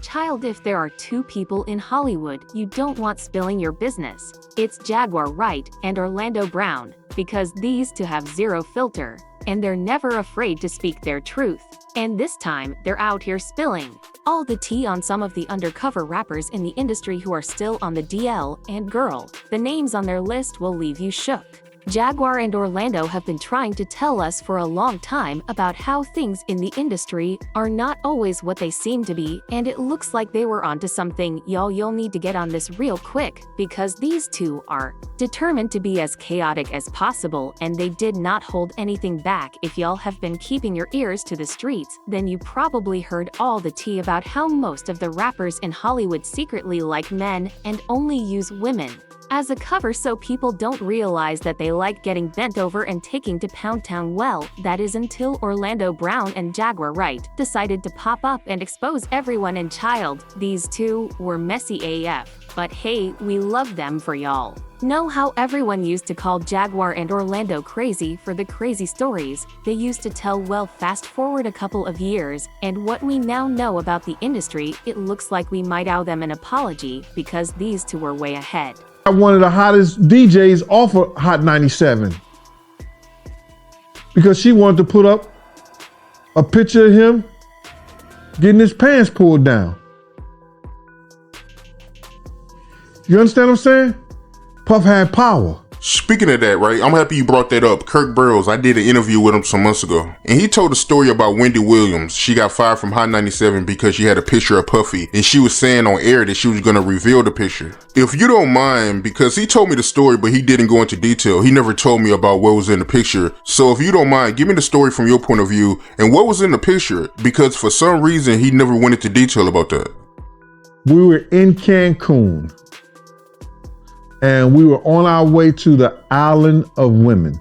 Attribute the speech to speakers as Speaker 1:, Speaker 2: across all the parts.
Speaker 1: Child, if there are two people in Hollywood you don't want spilling your business, it's Jaguar Wright and Orlando Brown, because these two have zero filter, and they're never afraid to speak their truth. And this time, they're out here spilling all the tea on some of the undercover rappers in the industry who are still on the DL, and girl, the names on their list will leave you shook. Jaguar and Orlando have been trying to tell us for a long time about how things in the industry are not always what they seem to be, and it looks like they were onto something. You'll need to get on this real quick, because these two are determined to be as chaotic as possible, and they did not hold anything back. If y'all have been keeping your ears to the streets, then you probably heard all the tea about how most of the rappers in Hollywood secretly like men and only use women as a cover, so people don't realize that they like getting bent over and taking to Pound Town. Well, that is until Orlando Brown and Jaguar Wright decided to pop up and expose everyone. And child, these two were messy AF, but hey, we love them for y'all. Know how everyone used to call Jaguar and Orlando crazy for the crazy stories they used to tell? Well, fast forward a couple of years, and what we now know about the industry, it looks like we might owe them an apology, because these two were way ahead.
Speaker 2: One of the hottest DJs off of Hot 97, because she wanted to put up a picture of him getting his pants pulled down. You understand what I'm saying? Puff had power.
Speaker 3: Speaking of that, right, I'm happy you brought that up. Kirk Burrows, I did an interview with him some months ago, and he told a story about Wendy Williams. She got fired from Hot 97 because she had a picture of Puffy, and she was saying on air that she was going to reveal the picture. If you don't mind, because he told me the story, but he didn't go into detail. He never told me about what was in the picture. So if you don't mind, give me the story from your point of view and what was in the picture, because for some reason, he never went into detail about that.
Speaker 2: We were in Cancun, and we were on our way to the Island of Women.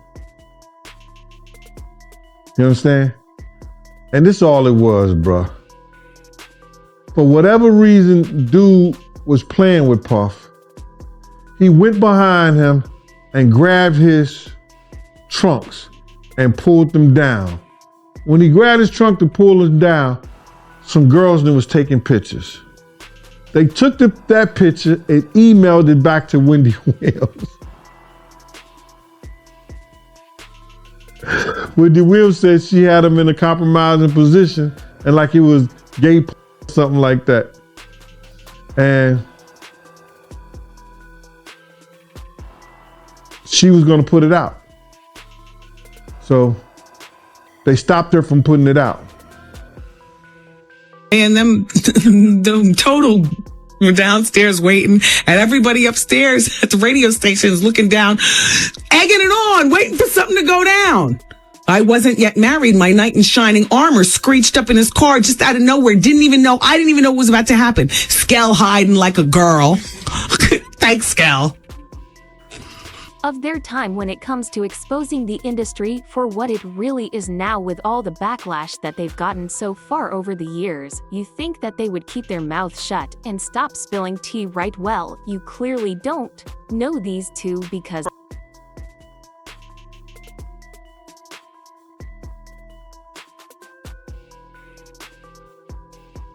Speaker 2: You understand? And this is all it was, bruh. For whatever reason, dude was playing with Puff. He went behind him and grabbed his trunks and pulled them down. When he grabbed his trunk to pull them down, some girls was taking pictures. They took that picture and emailed it back to Wendy Williams. Wendy Williams said she had him in a compromising position, and like it was gay, something like that. And she was gonna put it out. So they stopped her from putting it out.
Speaker 4: And them total were downstairs waiting, and everybody upstairs at the radio station is looking down, egging it on, waiting for something to go down. I wasn't yet married. My knight in shining armor screeched up in his car just out of nowhere. I didn't even know what was about to happen. Skell hiding like a girl. Thanks, Skell.
Speaker 1: Of their time when it comes to exposing the industry for what it really is now, with all the backlash that they've gotten so far over the years. You think that they would keep their mouths shut and stop spilling tea, right? Well, you clearly don't know these two, because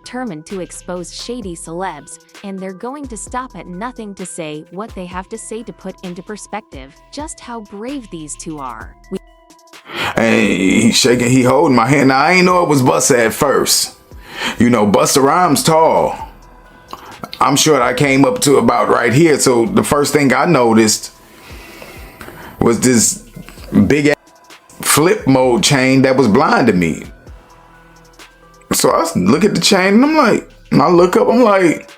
Speaker 1: determined to expose shady celebs, and they're going to stop at nothing to say what they have to say to put into perspective just how brave these two are.
Speaker 5: Hey, he shaking, he holding my hand. Now, I ain't know it was Busta at first. You know, Busta Rhymes tall. I'm sure I came up to about right here. So the first thing I noticed was this big ass flip mode chain that was blinding me. So I look at the chain and I look up, I'm like,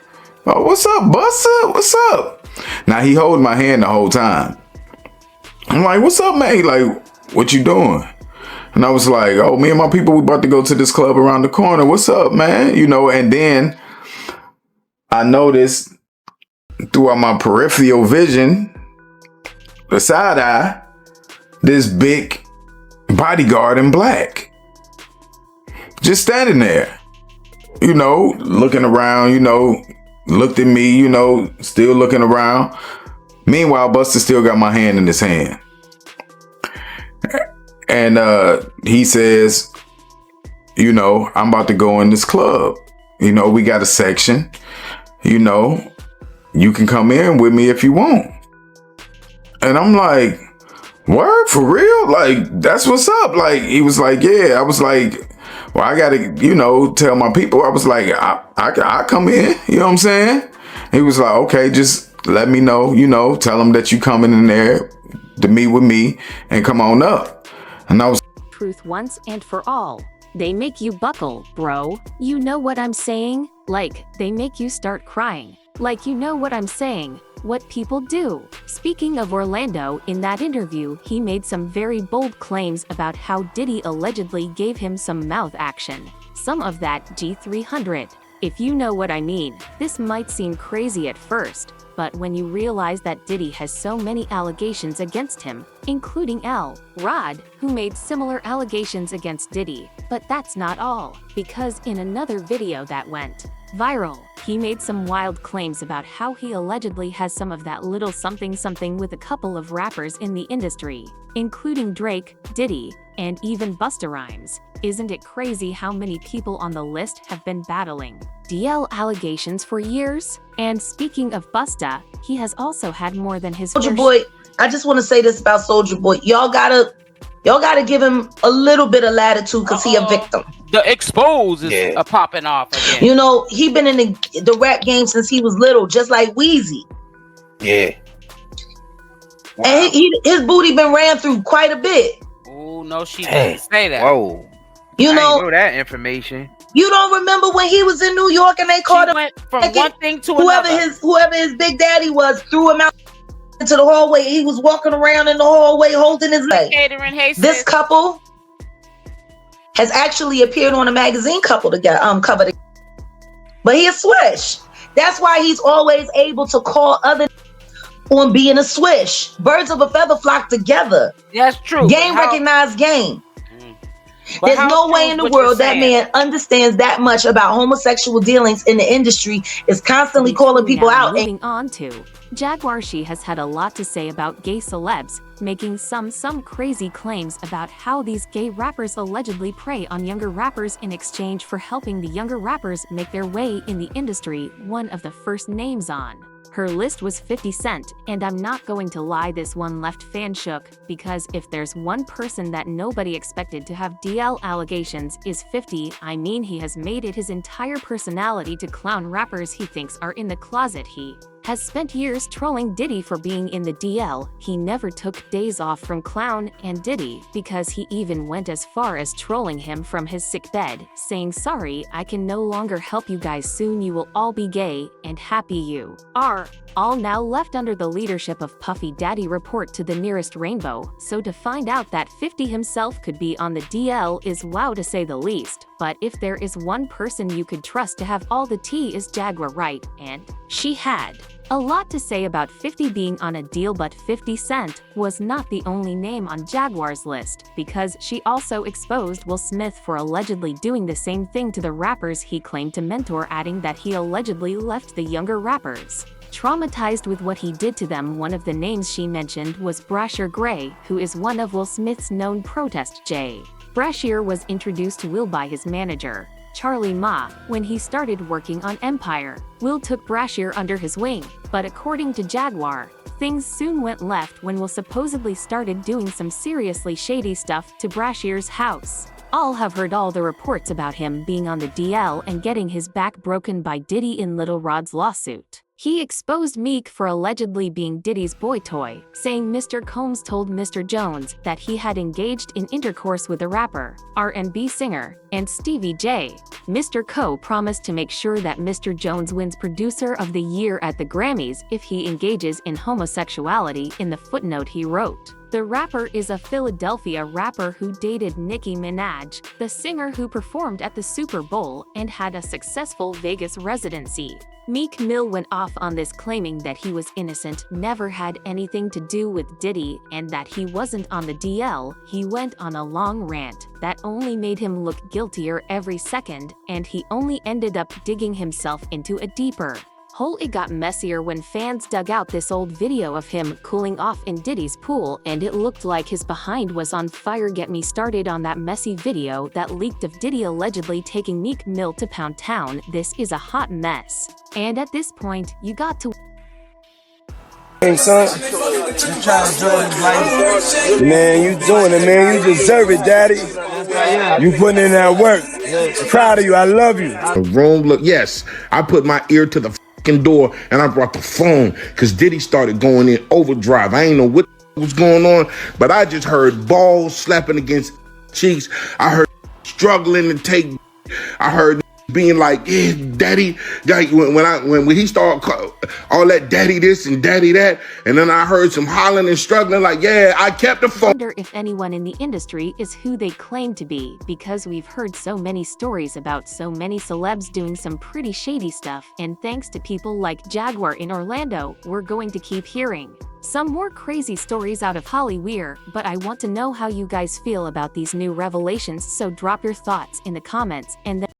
Speaker 5: oh, what's up, Busta? What's up? Now he holding my hand the whole time. I'm like, what's up, man? He like, what you doing? And I was like, oh, me and my people, we about to go to this club around the corner. What's up, man? You know, and then I noticed throughout my peripheral vision, the side eye, this big bodyguard in black. Just standing there, you know, looking around, you know, looked at me, you know, still looking around. Meanwhile, Busta still got my hand in his hand. And he says, you know, I'm about to go in this club. You know, we got a section. You know, you can come in with me if you want. And I'm like, word, for real? Like, that's what's up. Like, he was like, yeah. I was like, well, I gotta, you know, tell my people. I was like, I come in. You know what I'm saying? He was like, okay, just let me know, you know, tell them that you coming in there to meet with me and come on up. And I was
Speaker 1: Truth once and for all. They make you buckle, bro. You know what I'm saying? Like, they make you start crying. Like, you know what I'm saying? What people do. Speaking of Orlando, in that interview, he made some very bold claims about how Diddy allegedly gave him some mouth action. Some of that G300. If you know what I mean, this might seem crazy at first, but when you realize that Diddy has so many allegations against him, including Rod, who made similar allegations against Diddy. But that's not all, because in another video that went viral, he made some wild claims about how he allegedly has some of that little something something with a couple of rappers in the industry, including Drake, Diddy, and even Busta Rhymes. Isn't it crazy how many people on the list have been battling DL allegations for years? And speaking of Busta, he has also had more than his
Speaker 6: Soulja Boy, I just want to say this about Soulja Boy. Y'all gotta give him a little bit of latitude because he a victim.
Speaker 7: The expose is popping off again.
Speaker 6: You know, he been in the rap game since he was little, just like Weezy.
Speaker 8: Yeah.
Speaker 6: Wow. And his booty been ran through quite a bit.
Speaker 7: Oh, no, she didn't say that.
Speaker 8: Whoa.
Speaker 6: You
Speaker 8: I
Speaker 6: know
Speaker 8: didn't know that information.
Speaker 6: You don't remember when he was in New York and they called him
Speaker 7: from one thing to
Speaker 6: whoever
Speaker 7: another.
Speaker 6: Whoever his big daddy was threw him out into the hallway. He was walking around in the hallway holding his leg. This couple has actually appeared on a magazine cover together. But he a swish. That's why he's always able to call other on being a swish. Birds of a feather flock together.
Speaker 7: That's true.
Speaker 6: Game recognized game. There's no way in the world that man understands that much about homosexual dealings in the industry, is constantly calling people out.
Speaker 1: Moving on to Jaguar, she has had a lot to say about gay celebs, making some crazy claims about how these gay rappers allegedly prey on younger rappers in exchange for helping the younger rappers make their way in the industry. One of the first names on her list was 50 Cent, and I'm not going to lie, this one left fan shook, because if there's one person that nobody expected to have DL allegations is 50. I mean, he has made it his entire personality to clown rappers he thinks are in the closet. He has spent years trolling Diddy for being in the DL. He never took days off from Clown and Diddy, because he even went as far as trolling him from his sickbed, saying, "Sorry, I can no longer help you guys, soon you will all be gay and happy you are all now left under the leadership of Puffy Daddy. Report to the nearest rainbow." So to find out that 50 himself could be on the DL is wow to say the least. But if there is one person you could trust to have all the tea is Jaguar Wright, and she had a lot to say about 50 being on a deal. But 50 Cent was not the only name on Jaguar's list, because she also exposed Will Smith for allegedly doing the same thing to the rappers he claimed to mentor, adding that he allegedly left the younger rappers traumatized with what he did to them. One of the names she mentioned was Brashear Gray, who is one of Will Smith's known protest J. Brashear was introduced to Will by his manager, Charlie Ma, when he started working on Empire. Will took Brashear under his wing, but according to Jaguar, things soon went left when Will supposedly started doing some seriously shady stuff to Brashear's house. All have heard all the reports about him being on the DL and getting his back broken by Diddy in Lil Rod's lawsuit. He exposed Meek for allegedly being Diddy's boy toy, saying Mr. Combs told Mr. Jones that he had engaged in intercourse with a rapper, R&B singer, and Stevie J. Mr. Co promised to make sure that Mr. Jones wins Producer of the Year at the Grammys if he engages in homosexuality. In the footnote he wrote, the rapper is a Philadelphia rapper who dated Nicki Minaj, the singer who performed at the Super Bowl and had a successful Vegas residency. Meek Mill went off on this, claiming that he was innocent, never had anything to do with Diddy, and that he wasn't on the DL. He went on a long rant that only made him look guiltier every second, and he only ended up digging himself into a deeper It got messier when fans dug out this old video of him cooling off in Diddy's pool, and it looked like his behind was on fire. Get me started on that messy video that leaked of Diddy allegedly taking Meek Mill to Pound Town. This is a hot mess. And at this point, you got to
Speaker 9: Hey son, man, you doing it, man. You deserve it, daddy. You putting in that work. Proud of you. I love you.
Speaker 10: The room, look, yes, I put my ear to the fucking door and I brought the phone because Diddy started going in overdrive. I ain't know what was going on, but I just heard balls slapping against cheeks. I heard struggling to take. I heard being like, yeah, daddy. When he started all that daddy this and daddy that, and then I heard some hollering and struggling like, yeah, I kept the phone.
Speaker 1: I wonder if anyone in the industry is who they claim to be, because we've heard so many stories about so many celebs doing some pretty shady stuff, and thanks to people like Jaguar in Orlando, we're going to keep hearing some more crazy stories out of Hollywood. But I want to know how you guys feel about these new revelations, so drop your thoughts in the comments and then